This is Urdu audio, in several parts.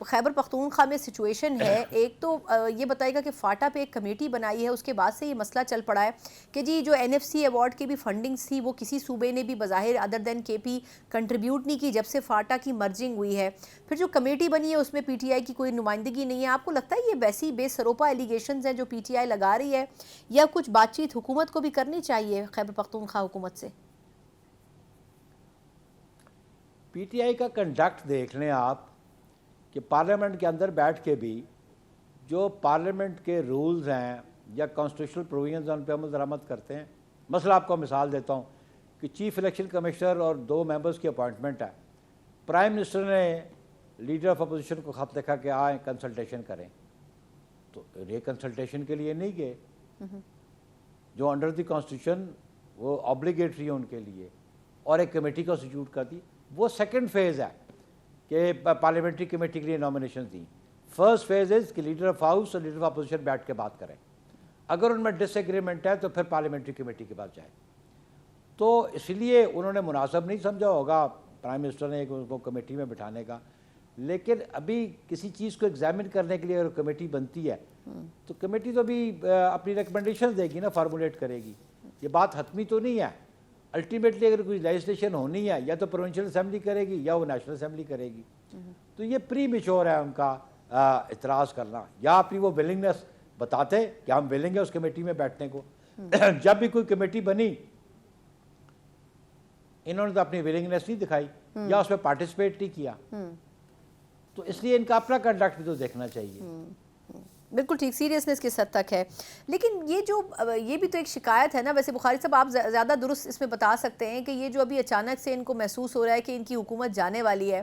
خیبر پختونخوا میں سچویشن ہے، ایک تو یہ بتائے گا کہ فاٹا پہ ایک کمیٹی بنائی ہے، اس کے بعد سے یہ مسئلہ چل پڑا ہے کہ جی جو این ایف سی ایوارڈ کی بھی فنڈنگز تھی وہ کسی صوبے نے بھی بظاہر ادر دین کے پی کنٹریبیوٹ نہیں کی جب سے فاٹا کی مرجنگ ہوئی ہے. پھر جو کمیٹی بنی ہے اس میں پی ٹی آئی کی کوئی نمائندگی نہیں ہے. آپ کو لگتا ہے یہ ویسی بے سروپا ایلیگیشنز ہیں جو پی ٹی آئی لگا رہی ہے، یا کچھ بات چیت حکومت کو بھی کرنی چاہیے خیبر پختونخوا حکومت سے؟ پی ٹی آئی کا کنڈکٹ دیکھ لیں آپ کہ پارلیمنٹ کے اندر بیٹھ کے بھی جو پارلیمنٹ کے رولز ہیں یا کانسٹیٹیوشنل پروویژنز ان پہ عمل درآمد کرتے ہیں. مثلا آپ کو مثال دیتا ہوں کہ چیف الیکشن کمشنر اور 2 ممبرز کی اپوائنٹمنٹ ہے. پرائم منسٹر نے لیڈر آف اپوزیشن کو خط لکھا کہ آئیں کنسلٹیشن کریں، تو یہ کنسلٹیشن کے لیے نہیں گئے جو انڈر دی کانسٹیٹیوشن وہ آبلیگیٹری ہے ان کے لیے، اور ایک کمیٹی کو انسٹیٹیوٹ کر دی. وہ سیکنڈ فیز ہے کہ پارلیمنٹری کمیٹی کے لیے نامینیشن دیں. فرسٹ فیز از کہ لیڈر آف ہاؤس اور لیڈر آف اپوزیشن بیٹھ کے بات کریں، اگر ان میں ڈس ایگریمنٹ ہے تو پھر پارلیمنٹری کمیٹی کے پاس جائے. تو اس لیے انہوں نے مناسب نہیں سمجھا ہوگا پرائم منسٹر نے ان کو کمیٹی میں بٹھانے کا. لیکن ابھی کسی چیز کو ایگزامن کرنے کے لیے اگر کمیٹی بنتی ہے تو کمیٹی تو بھی اپنی ریکمنڈیشن دے گی نا، فارمولیٹ کرے گی. یہ بات حتمی تو نہیں ہے. الٹیمیٹلی اگر کوئی لیجسلیشن ہونی ہے یا تو پروونشل اسمبلی کرے گی یا وہ نیشنل اسمبلی کرے گی. تو یہ پری میچور ہے ان کا اعتراض کرنا، یا اپنی وہ ولنگنس بتاتے کہ ہم ولنگ ہیں اس کمیٹی میں بیٹھنے کو. جب بھی کوئی کمیٹی بنی انہوں نے تو اپنی ولنگنس نہیں دکھائی یا اس میں پارٹیسپیٹ نہیں کیا. تو اس لیے ان کا اپنا کنڈکٹ بھی تو دیکھنا چاہیے. بالکل ٹھیک، سیریسنس کس حد تک ہے. لیکن یہ بھی تو ایک شکایت ہے نا. ویسے بخاری صاحب آپ زیادہ درست اس میں بتا سکتے ہیں کہ یہ جو ابھی اچانک سے ان کو محسوس ہو رہا ہے کہ ان کی حکومت جانے والی ہے،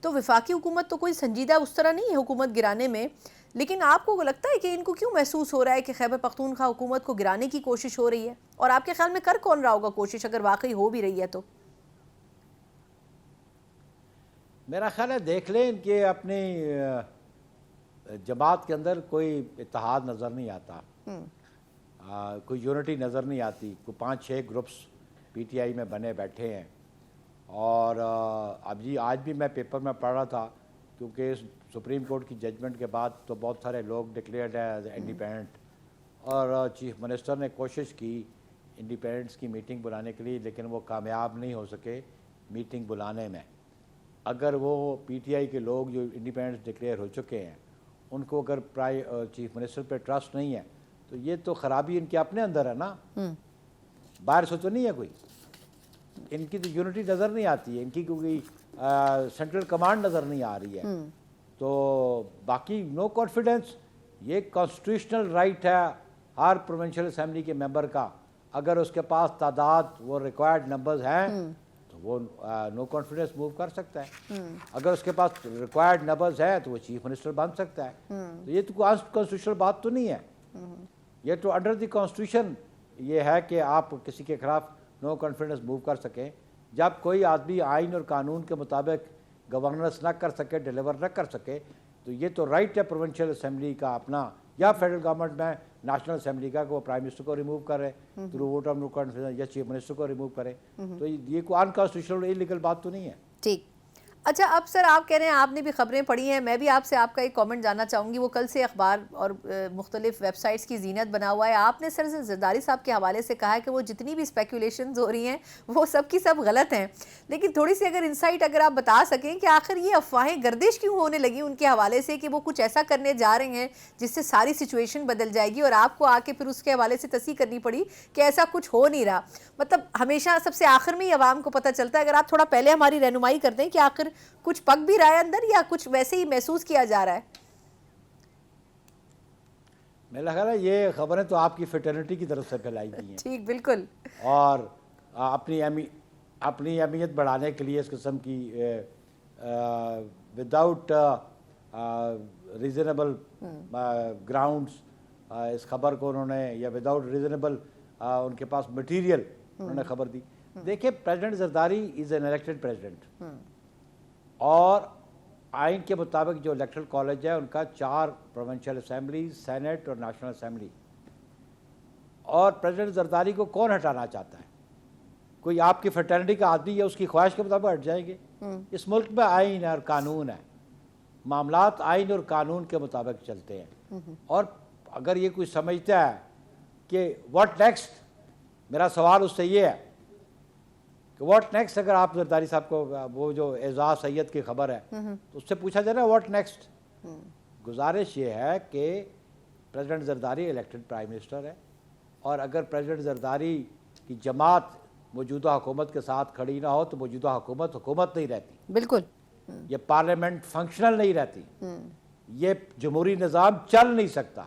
تو وفاقی حکومت تو کوئی سنجیدہ اس طرح نہیں ہے حکومت گرانے میں، لیکن آپ کو لگتا ہے کہ ان کو کیوں محسوس ہو رہا ہے کہ خیبر پختونخوا حکومت کو گرانے کی کوشش ہو رہی ہے؟ اور آپ کے خیال میں کر کون رہا ہوگا کوشش اگر واقعی ہو بھی رہی ہے تو؟ میرا خیال ہے دیکھ لیں کہ اپنی جماعت کے اندر کوئی اتحاد نظر نہیں آتا، کوئی یونٹی نظر نہیں آتی. کوئی 5-6 گروپس پی ٹی آئی میں بنے بیٹھے ہیں. اور اب جی آج بھی میں پیپر میں پڑھ رہا تھا، کیونکہ سپریم کورٹ کی ججمنٹ کے بعد تو بہت سارے لوگ ڈکلیئرڈ ہیں ایز انڈیپینڈنٹ، اور چیف منسٹر نے کوشش کی انڈیپینڈنس کی میٹنگ بلانے کے لیے، لیکن وہ کامیاب نہیں ہو سکے میٹنگ بلانے میں. اگر وہ پی ٹی آئی کے لوگ جو انڈیپینڈنس ڈکلیئر ہو چکے ہیں ان کو اگر چیف منسٹر پہ ٹرسٹ نہیں ہے تو یہ تو خرابی ان کے اپنے اندر ہے نا، باہر سے تو نہیں ہے کوئی. ان کی تو یونٹی نظر نہیں آتی ہے، ان کی کوئی سینٹرل کمانڈ نظر نہیں آ رہی ہے. تو باقی نو کانفیڈنس یہ کانسٹیٹیوشنل رائٹ ہے ہر پروونشل اسمبلی کے ممبر کا. اگر اس کے پاس تعداد وہ ریکوائرڈ نمبرز ہیں تو وہ نو کانفیڈنس موو کر سکتا ہے. اگر اس کے پاس ریکوائرڈ نمبرز ہے تو وہ چیف منسٹر بن سکتا ہے. تو یہ تو کانسٹیٹیوشنل بات تو نہیں ہے. یہ تو انڈر دی کانسٹیٹیوشن یہ ہے کہ آپ کسی کے خلاف نو کانفیڈنس موو کر سکیں. جب کوئی آدمی آئین اور قانون کے مطابق گورننس نہ کر سکے، ڈیلیور نہ کر سکے، تو یہ تو رائٹ ہے پروونشل اسمبلی کا اپنا یا فیڈرل گورنمنٹ میں نیشنل اسمبلی کا کہ وہ پرائم منسٹر کو ریموو کرے through vote of no confidence یا چیف منسٹر کو ریموو کرے. تو یہ کوئی انکانسٹیٹیوشنل انلیگل بات تو نہیں ہے. ٹھیک. اچھا اب سر آپ کہہ رہے ہیں آپ نے بھی خبریں پڑھی ہیں، میں بھی آپ سے آپ کا ایک کامنٹ جاننا چاہوں گی. وہ کل سے اخبار اور مختلف ویب سائٹس کی زینت بنا ہوا ہے. آپ نے سر زرداری صاحب کے حوالے سے کہا ہے کہ وہ جتنی بھی اسپیکولیشنز ہو رہی ہیں وہ سب کی سب غلط ہیں. لیکن تھوڑی سی اگر انسائٹ اگر آپ بتا سکیں کہ آخر یہ افواہیں گردش کیوں ہونے لگی ان کے حوالے سے کہ وہ کچھ ایسا کرنے جا رہے ہیں جس سے ساری سچویشن بدل جائے گی، اور آپ کو آ کے پھر اس کے حوالے سے تصحیح کرنی پڑی کہ ایسا کچھ ہو نہیں رہا. مطلب ہمیشہ سب سے آخر میں ہی عوام کو پتہ چلتا ہے. اگر آپ تھوڑا پہلے ہماری رہنمائی کر دیں کہ آخر کچھ پک بھی رہا ہے اندر یا کچھ ویسے ہی محسوس کیا جا رہا ہے؟ میرا لگا ہے یہ خبریں تو آپ کی فیٹرنیٹی کی طرف سے پھیلائی گئی ہیں. ٹھیک، بالکل. اور اپنی اہمیت بڑھانے کے لیے اس قسم کی وداؤٹ ریزنیبل گراؤنڈز اس خبر کو انہوں نے، یا وداؤٹ ریزنیبل ان کے پاس مٹیریل انہوں نے خبر دی. دیکھیں president Zardari is an elected president, اور آئین کے مطابق جو الیکٹرل کالج ہے ان کا 4 پروونشل اسمبلی، سینٹ اور نیشنل اسمبلی. اور پریزیڈنٹ زرداری کو کون ہٹانا چاہتا ہے؟ کوئی آپ کی فرٹرنٹی کا آدمی یا اس کی خواہش کے مطابق ہٹ جائیں گے؟ اس ملک میں آئین ہے اور قانون ہے. معاملات آئین اور قانون کے مطابق چلتے ہیں. اور اگر یہ کوئی سمجھتا ہے کہ واٹ نیکسٹ، میرا سوال اس سے یہ ہے کہ واٹ نیکسٹ، اگر آپ زرداری صاحب کو وہ جو اعزاز سید کی خبر ہے تو اس سے پوچھا جائے نا واٹ نیکسٹ. گزارش یہ ہے کہ president Zardari elected prime minister ہے، اور اگر پریزیڈنٹ زرداری کی جماعت موجودہ حکومت کے ساتھ کھڑی نہ ہو تو موجودہ حکومت نہیں رہتی. بالکل. یہ پارلیمنٹ فنکشنل نہیں رہتی، یہ جمہوری نظام چل نہیں سکتا.